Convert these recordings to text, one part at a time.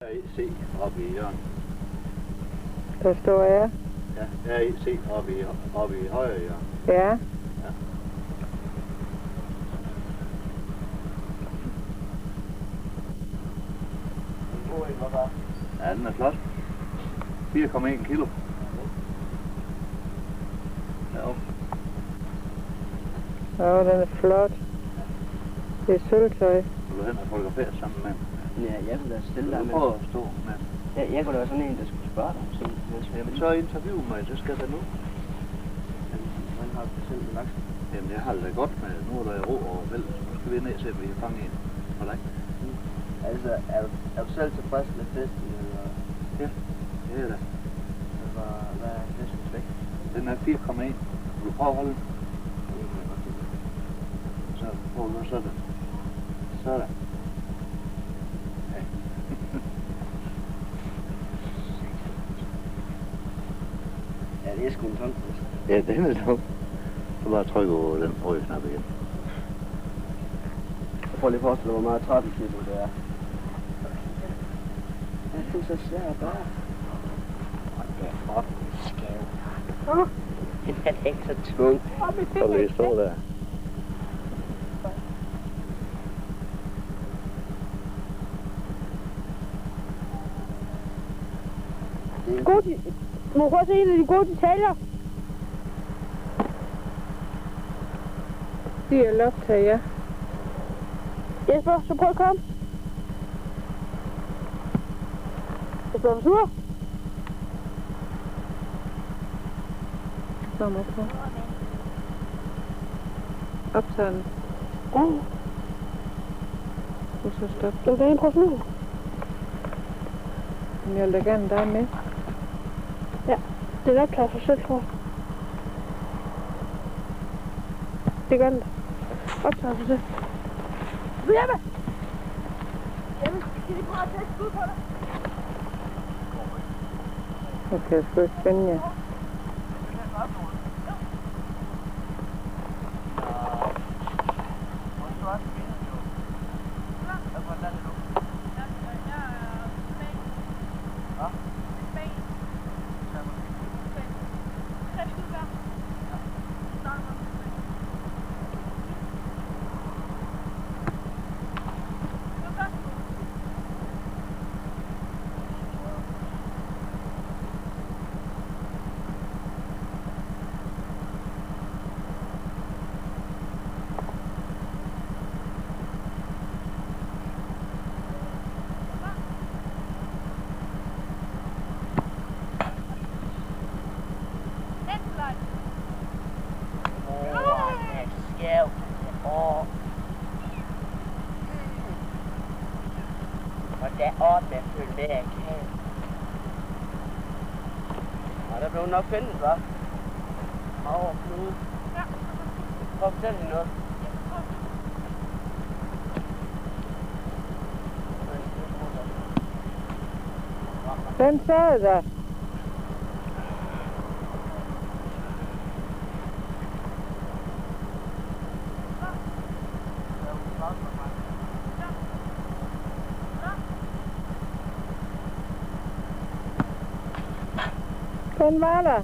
REC oppe i hjørnet. Der står jeg. Ja, REC oppe i højre hjørnet. Ja. Ja. Ja, den er flot. 4,1 kilo. Ja, den er flot. Det er sølvtøj. Vil du hen og fotografere sammen med? Ja, jeg kunne da stille dig med. Prøv at stå med. Ja, jeg kunne da være sådan en, der skulle spørge dig om sådan. Jamen så interview mig, det skal jeg nu. Hvordan har du det selv med laksen? Jamen jeg har det da godt med, nu er der ro over vel. Nu skal vi ned og se, om vi kan fange en for dig. Altså, er du selv tilfreds med festen, eller? Ja, det er det. Hvad er festens vægt? Den er 4,1. Vil du prøve at holde den? Så prøv nu sådan. Sådan. Ja, det er sgu en tung. Ja, det er det. Så bare tryk over den røde knap igen. Jeg prøver lige at forestille mig, hvor meget 13 kilo det er. Ja, det er så svært at gøre. Det er fucking skæv. Den er ikke så tung. Så vil I stå der. Du må prøve at se en af de gode detaljer. Det er loptag, ja. Jesper, så prøv at komme. Jesper, er du sur? Så må jeg prøve. Optager den. Ja. Du så stop. Du kan prøve at flyve. Men jeg vil da gerne dig med. Ja, det er optager sig selv, tror jeg. Det gør den da. Optager sig selv. Jeppe! Jeppe, kan vi prøve at tage et skud på dig? Okay, sgu ikke spænde jer. Der blev nok findet, hva'? Over Knude. Ja. Prøv at fortælle hende noget. Hvem sagde det? Hvem var der?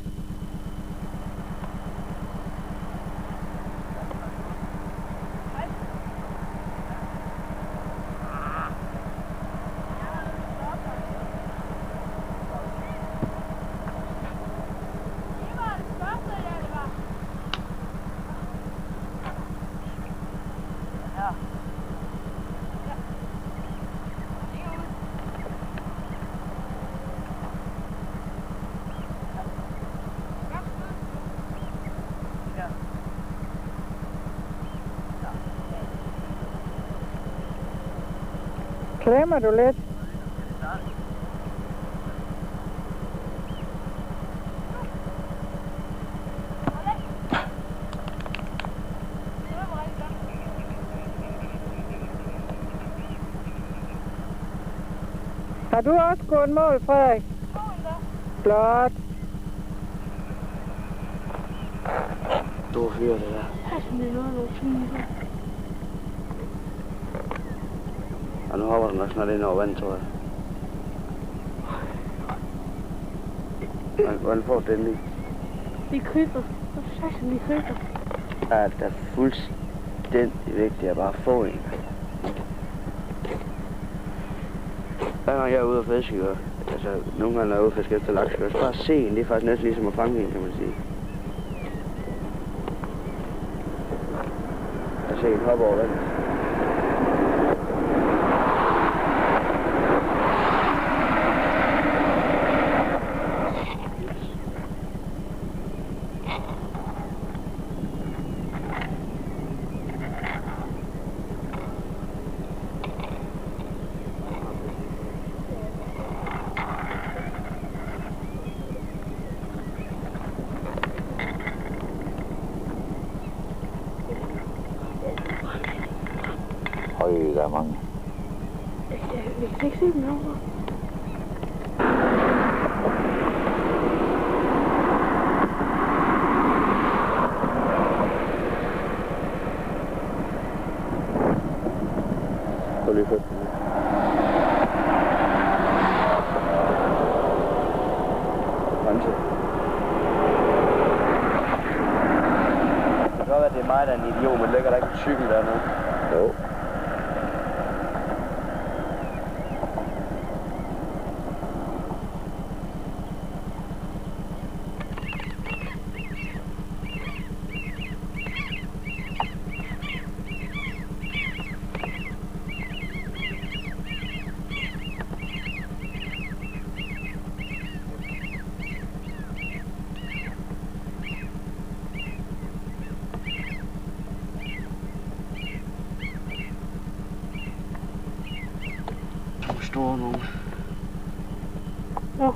Klemmer du lidt? Har du også gået mål, Frederik? Flot. Du fyrer det der. Og nu hopper den nok snart ind over vand, tror jeg. Hvordan får den lige? De krydser. Så satan, de krydser. Ja, det er fuldstændig vigtigt at bare få en. Hver gang jeg er ude og fiske, altså nogle gange er jeg ude og fiske efter laks, så bare se en, det er faktisk næsten ligesom at fange en, kan man sige. Jeg ser en hoppe over vandet. Høj, der er mange. Vi kan ikke se dem herovre. Prøv lige at flytte den. Grænse. Det kan godt være, det er mig, der er en idiot, men ligger der ikke en cykel dernede? Jo. Store nogle. Nå.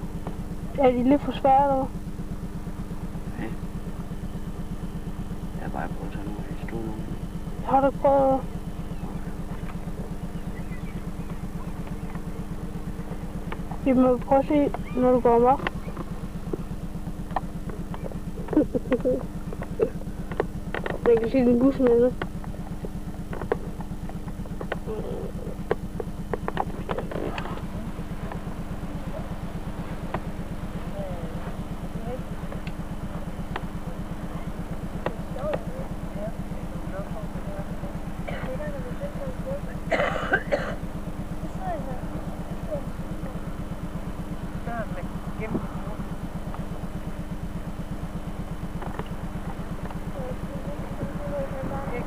Er de lidt for svære, eller hvad? Ja. Jeg har bare prøvet at tage nogle af de store nogle. Har du ikke prøvet? Vi må prøve at se, når du går amok. Jeg kan se din bus med det.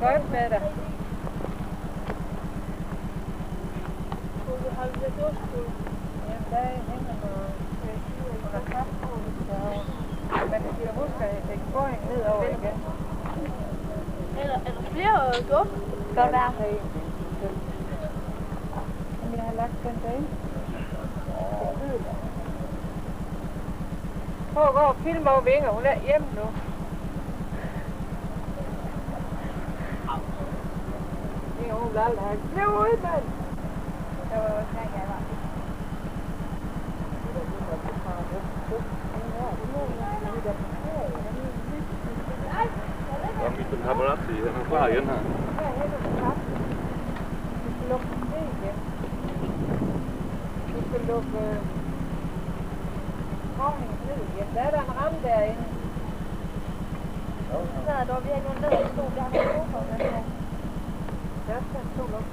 Godt med dig. Jamen, der hænger noget under kaffen. Men du skal huske at lægge boring nedover igen. Er der flere dufte? Godt være. Men jeg har lagt den derinde. Prøv at gå og filme over vinger. Hun er hjemme nu. Hun vil aldrig have det ud, mand. Det var også her, jeg var. Så er mit paparazzi, han er klar igen her. Du skal lukke det igen. Du skal lukke hovningen ned igen. Der er der en ramme derinde. Så er der virkelig nogle ned i stol, der har været for den her. Der skal en stol op.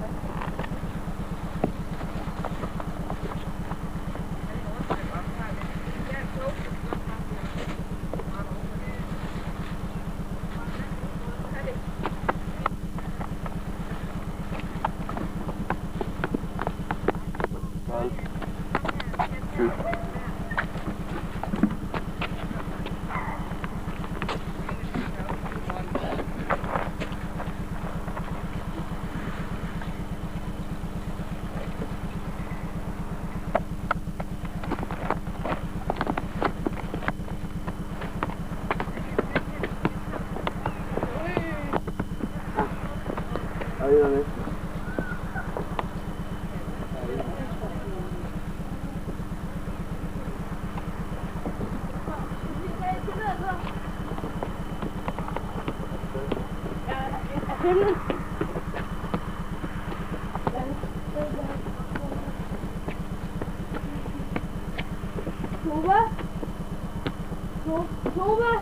Tove!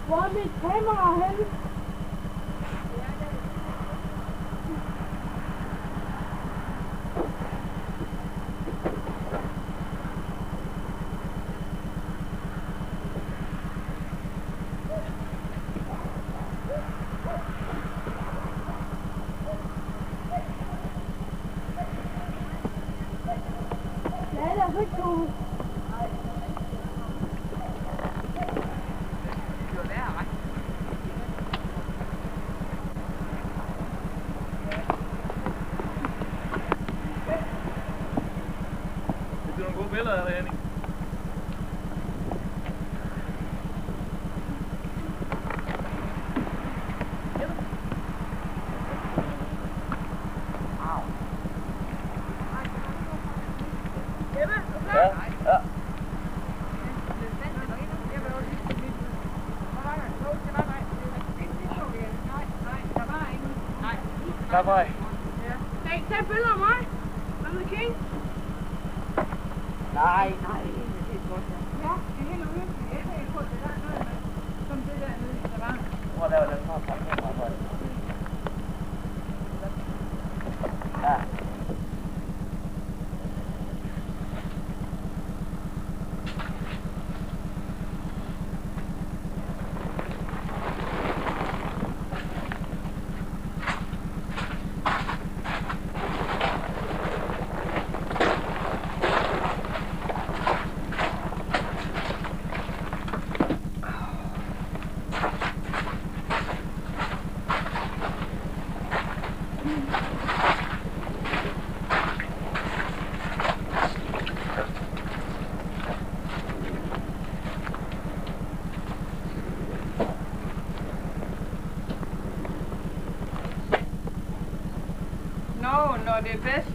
Hvor er mit kamera henne? Ja, det er ikke Tove. Det bliver nogle gode billeder af det, Henning. Ja, ja. Der var jeg. Tag billeder af mig. I'm the king. Nej. Ja, det er helt ude. Jeg er helt på det der noget med. Som det der nede, der var. Hvor laver den fra kamera? Ja. Når det er bedst.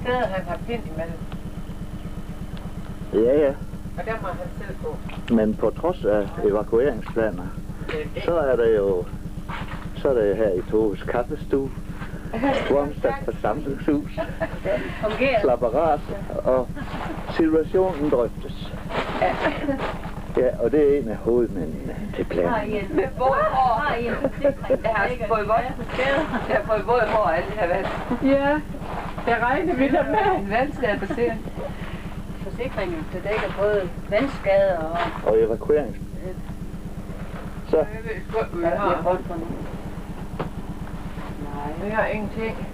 Skader han har pind imellem, Ja, ja. og der må han selv gå. Men på trods af evakueringsplaner, så er der jo her i Toves kaffestue, Wormstad forsamlingshus, slapperat, og situationen drøftes. Ja, og det er en af hovedmændene til planen. Med både hår. Jeg har fået både hår og alt det her vand. Ja, det regner vi da med. En vandskade forsikringen, det dækker både vandskader og... Og evakuerings. Så. Jeg ved godt, hvad vi har. Nej, vi har ingenting.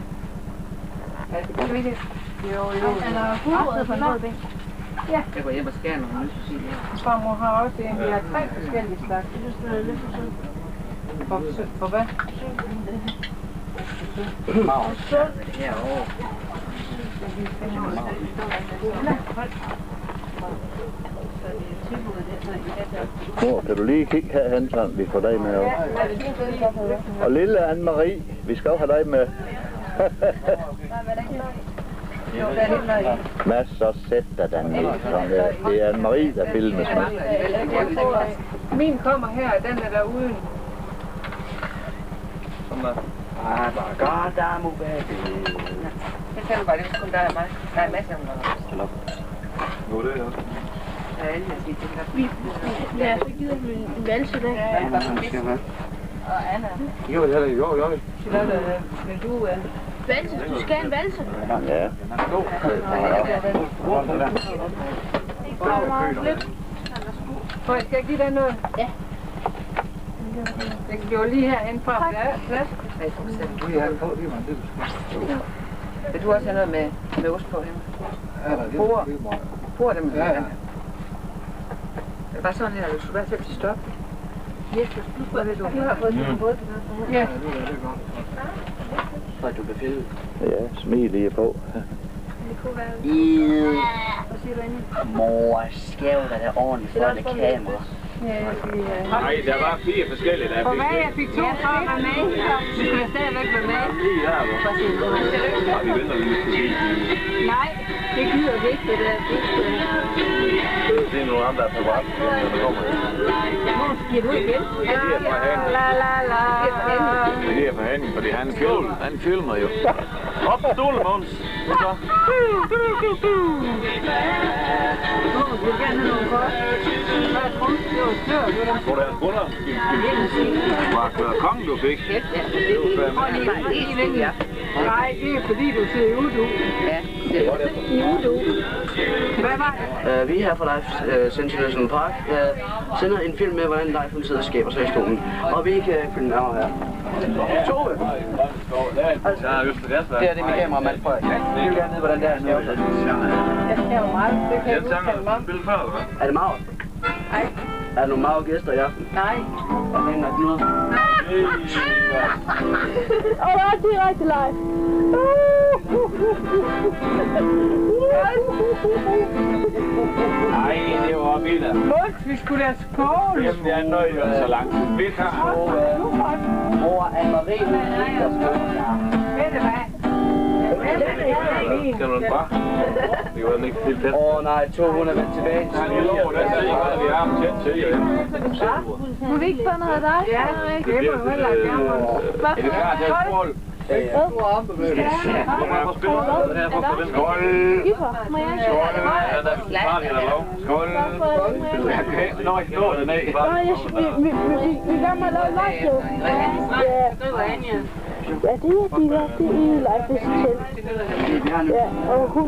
Er det kan vi det? Jo. Eller hudrød på en rød ben. Ja. Jeg går hjem og skærer nogle lysesilier. Farmor har også en. Vi har 3 forskellige slags. Det synes jeg er lidt for sødt. For hvad? Og sødt. Herovre. Mor, kan du lige kigge herhen, så vi får dig med op. Og lille Anne-Marie, vi skal også have dig med. Mads, så sæt dig dernede. Det er Anne-Marie, der filmes med. Min kommer her, den er derude. Sådan der. Godt, der må være Jeg tænker bare, det er kun dig og mig. Der er masser af mig. Nu er det også. Ja, jeg siger, det er Ja, så gider vi en valse i dag. Ja, og Anna. Jo, jo. Charlotte, vil du... Valse, du skal have en valse. Ja. Hvor skal jeg give dig noget? Ja. Det bliver lige herinde fra plads. Vil du også have noget med ost på hende? Bord dem. Ja. Det var sådan her, du skulle være til at stoppe. Jesus, hvad vil du? Du har fået sådan en båd. Ja. For at du kan filme. Ja, smil lige på. Det kunne være... Hvad siger du inde? Mor, skæv dig der ordentligt for det kamera. Nej, der var 4 forskellige, der For hvad, jeg fik 2 for at være med. Du skal stadigvæk være med. lige der, hvor. Og vi venter lige. Nej, det gider vi ikke, det der. Det er nogle andre, der er på vej. Hvor skal du igen? La la la. Det er forhandling, fordi han filmer jo. Op på stolen, Måns. Så. Hvor vil gerne have nogle kort? Hvad er trumf? Det var stør. Hvor der er skunder? Var kongen, du fik? Nej, det er fordi, du ser ud, du. Ja, det er Udo. Hvad var det? Vi er her fra Leif Central Park. Sender en film med, hvordan Leif sidder og skæber sig i stolen. Og vi kan følge med her. Tove! Det er det med kameramand Frederik. Vi vil gerne vide, hvordan det er skæber sig. Jeg skal jo meget. Det kan jeg huske mig. Er det Maur? Nej. Er der nogle Maur-gæster i aften? Nej. Jeg mener ikke noget. Og der er direkte live. Nej, det var vildt. Måns, vi skulle da skåle. Jamen, det er nøje så langt. Vi tager. Mor Anne-Marie. Ved du hvad? Skal du bare? Det var ikke helt fedt. Nej, Tove, hun er vendt tilbage. Nej, det er lov, der er ikke, at vi har dem tæt til. Må vi ikke få noget af dig? Ja, det må du heller gerne. Er vi klar til at skål? Skål! Må jeg Skål! Skål! Jeg kan ikke nå at slå det ned. Vi er gerne med at lave live jo. Ja, det er de her. Det er live essentielt. Ja, og hun...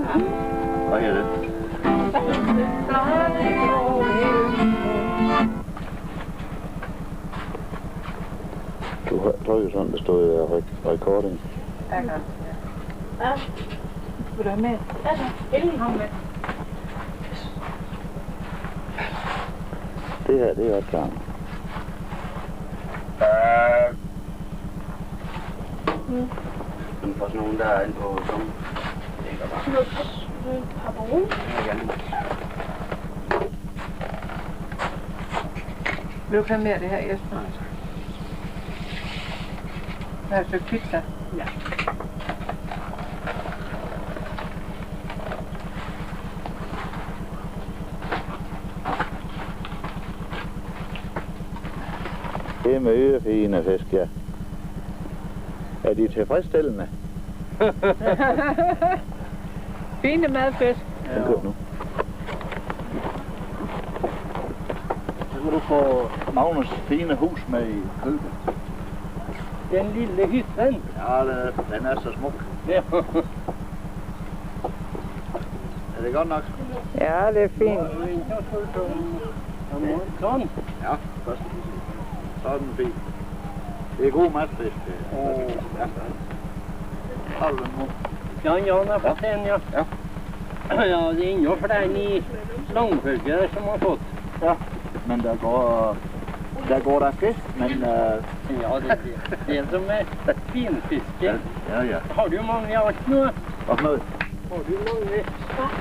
Hvad er det? Du har trykket sådan, der stod recording. Ja. Vil du have med? Altså, endelig ham med. Det her, det er også klart. Den får sådan nogen, der er inde på sådan. Noget paparon. Vil du have mere af det her, Jesper? Hvad er et stykke pizza? Ja. Det er med ørefine fisk, ja. Er de tilfredsstillende? Fine madfisk. Den køb nu. Så kan du få Magnus fine hus med i købet. Den lille hytten. Ja, den er så smuk. Ja. Er det godt nok? Ja, det er fint. Sådan. Ja, først. Så er den fin. Det er god matfisk. Ja. Har du den nu? Ja, Jan har fått en, ja. Ja, det er ingen for den i Langfølge som har fått. Ja, men der går der fisk, men... Ja, det er som er finfiske. Ja. Har du mange i alt nu? Hvad for noget? Har du mange?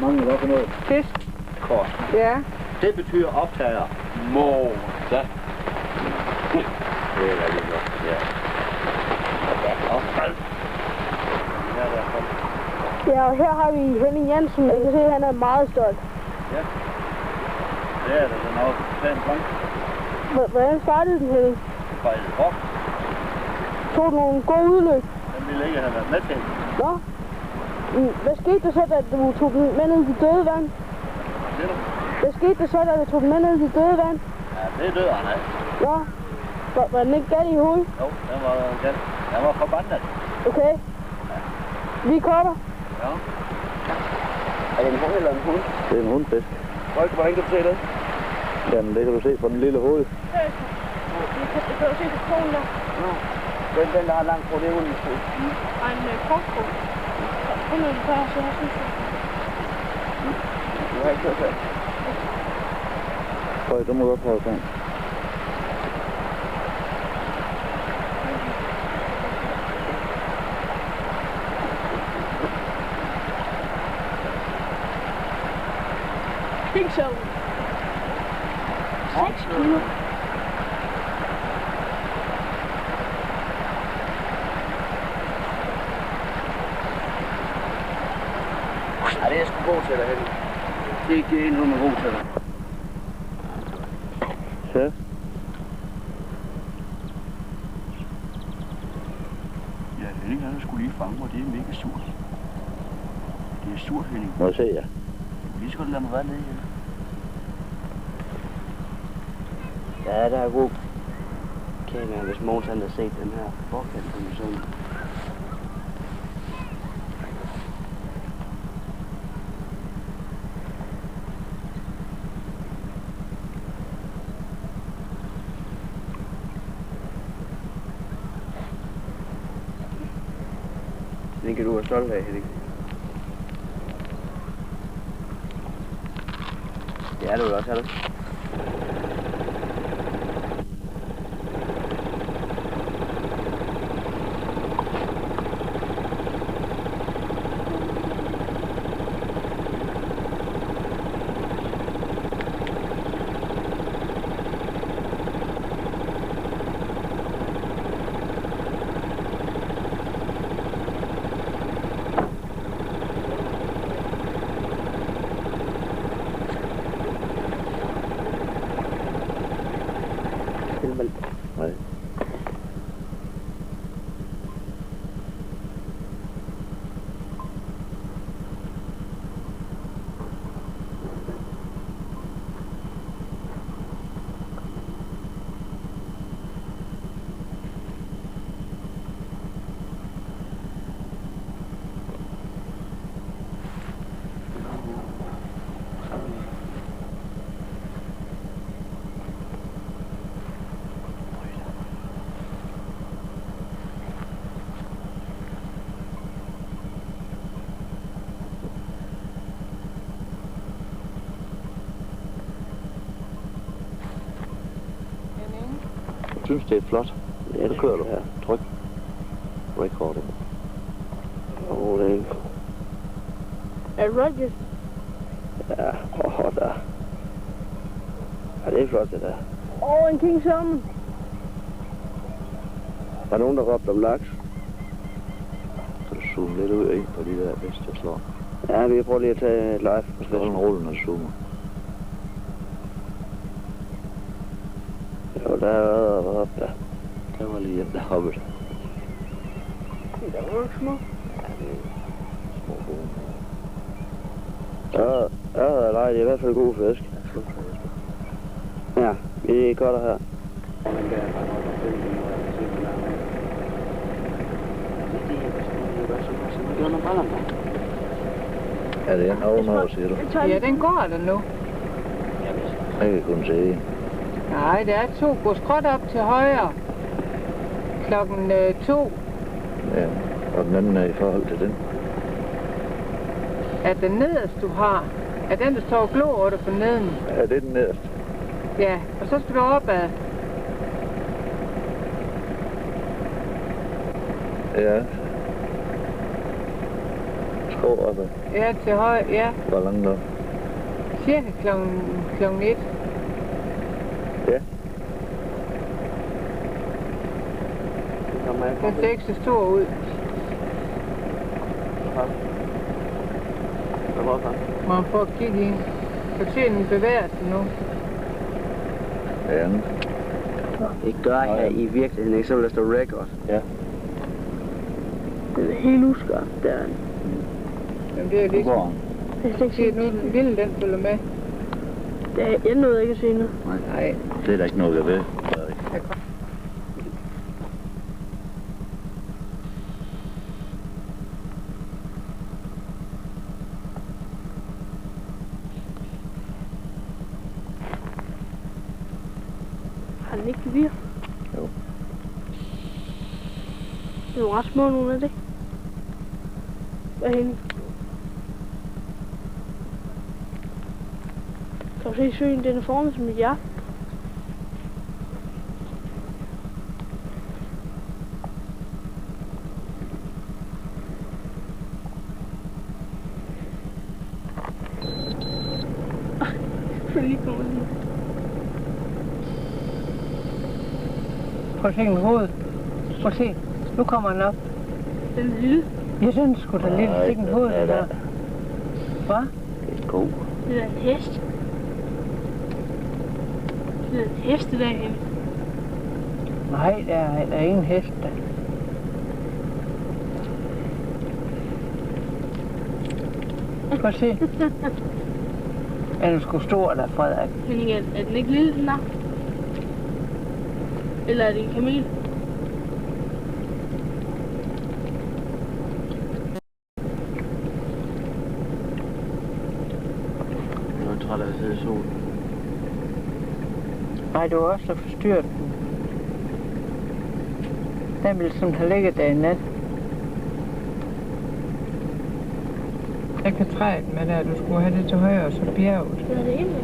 Mange hvad for noget? Fisk. Kort. Ja. Det betyder optager. Måse. Det er rigtig godt, ja. Ja, og her har vi Henning Jensen. Jeg kan se, at han er meget stolt. Ja. Det er det, den er også pænt blank. Hvordan startede den, Henning? Det fejlede godt. Tog du nogle gode udløb? Den ville ikke have været med til. Nå? Hvad skete der så, da du tog den med ned i det døde vand? Hvad siger du? Hvad skete der så, da du tog den med ned i det døde vand? Ja, det døde han af. Nå? Var den ikke galt i hovedet? Jo, den var forbandet. Okay. Vi kommer. Ja. Er det en hund eller en hund? Det er en hundfisk. Hvordan kan du se det? Jamen, det kan du se på den lille hoved. Vi kan jo se på kronen der. Den der har langt på, det er hundens fod. Og en kortsko. Den er bare så her, synes jeg. Du har ikke kørt her. Høj, du må godt prøve sådan. Ikke så. 6 kilo. Ja, det er jeg sgu god til dig, Henning. Det er ikke noget med god til dig. Så. Ja, Henning han er sgu lige fange mig, det er mega surt. Det er surt, Henning. Må jeg se, ja. Lige så godt lade mig være nede igen. Ja, der er god kamera, hvis Mogens han har set den her forkant på min søn. Den kan du være stolt af, Henning. Det er du også, er du? Nej. Jeg synes, det er flot. Ja, det kører du. Ja, tryk. Recording. Rolling. Er det Rogers? Ja, der. Ja, det er flot, det der. En King Salmon. Der er nogen, der råbte om laks. Så du zoome lidt ud og ind på de der bedste, jeg slår. Ja, vi prøver lige at tage et live. Du skal holde en rulle, når du zoomer. Jo, der er været op der. Der var lige en, der hoppede. Det er nogle små. Små gode. Ja, nej, det er i hvert fald god fisk. Ja, vi cutter her. Er det en ovenover, siger du? Ja, den går der nu. Jeg kan kun se en. Nej, der er 2. Gå skråt op til højre. Klokken 2. Ja, og den anden er i forhold til den. Er den nederst, du har? Er den, der står og glor over dig for neden? Ja, det er den nederste. Ja, og så skal du opad. Ja. Skå opad. Ja, til højre, ja. Hvor langt op? Cirka klokken 1. Ja. Den ser ikke så stor ud. Man får kigge ind. Du kan se, den bevæger sig nu. Ja. Det gør jeg i virkeligheden ikke, så vil der stå record. Ja. Den er helt uskarp, der. Jamen, det er Nu ligesom... går han. Jeg kan ikke Se, se nu den lille, den følger med. Jeg nåede ikke at se noget. Nej. Det er der ikke noget ved. Har den ikke gevir? Jo. Det er jo ret små nogle af det. Hvad er henne? Kan du se søen, den er formet som et hjerte. Prøv at se min hoved. Prøv at se. Nu kommer han op. Den er lille. Jeg synes sgu da lidt sikke en hoved, der. Hvad? Det er god. Det er en hest. Det er en hest derhenne. Nej, der er ingen hest der. Prøv at se. Er den sgu stor, der, Frederik? Men er den ikke lille, den der? Eller er det en kamel? Jeg er træt af at sidde i solen. Nej, du har også forstyrret den. Den ville sådan have ligget der i nat. Jeg kan træde med det, at du skulle have det til højre og så bjerget. Ja, det er inde.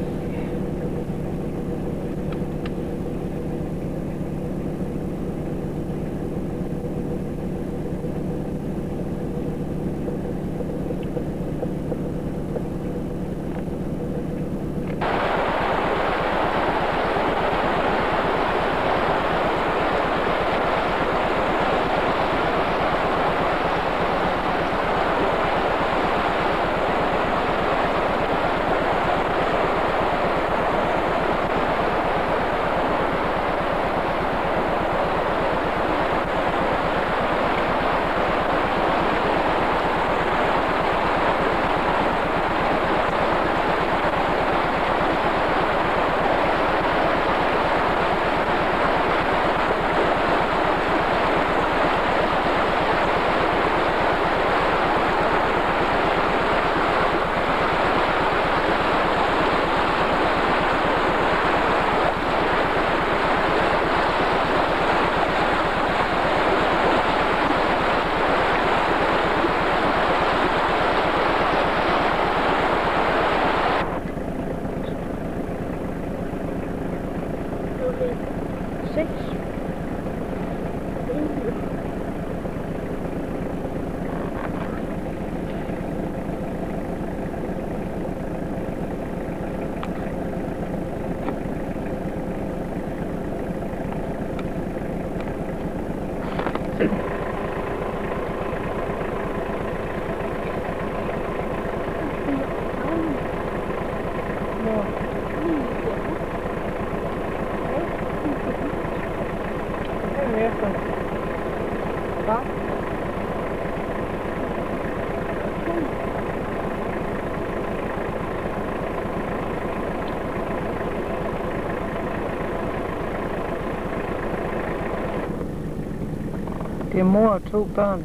Det er mor og 2 børn.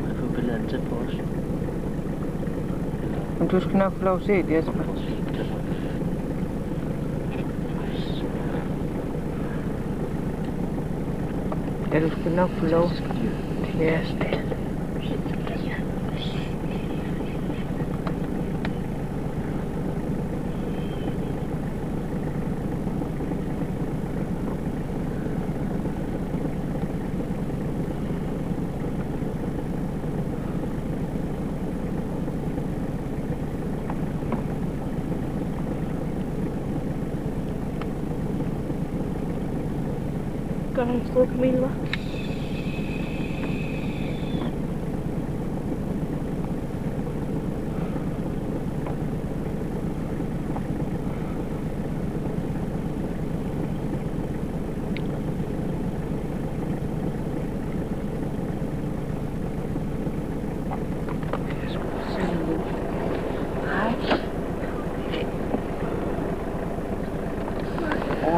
Jeg får billederne tæt på os. Men du skal nok få lov at se det, Jesper. Ja, du skal nok få lov. Ja, stille. Gør der en stor kamel, hva'?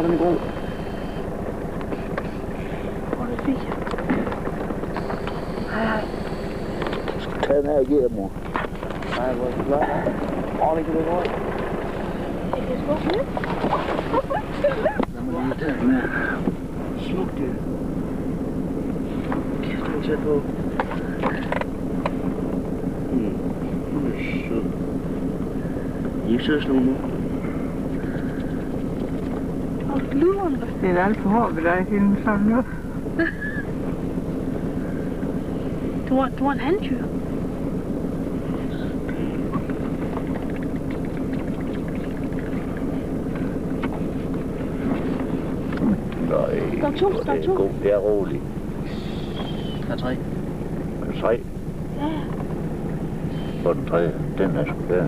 Den er god. Den her giver mor. Nej, hvor er det flot. Det kan det godt. Det kan smukke lidt. Lad mig lige tage den her. Smuk det. Kæft, du er tæt på. Så. ikke sidde sådan nu. Det er alt for hårdt ved dig, hende sådan nu. Du var en handtyr. Nej, Der er to. det er god. Det er roligt. Der er 3. Der er 3. Ja. På den tredje. Den er sgu der.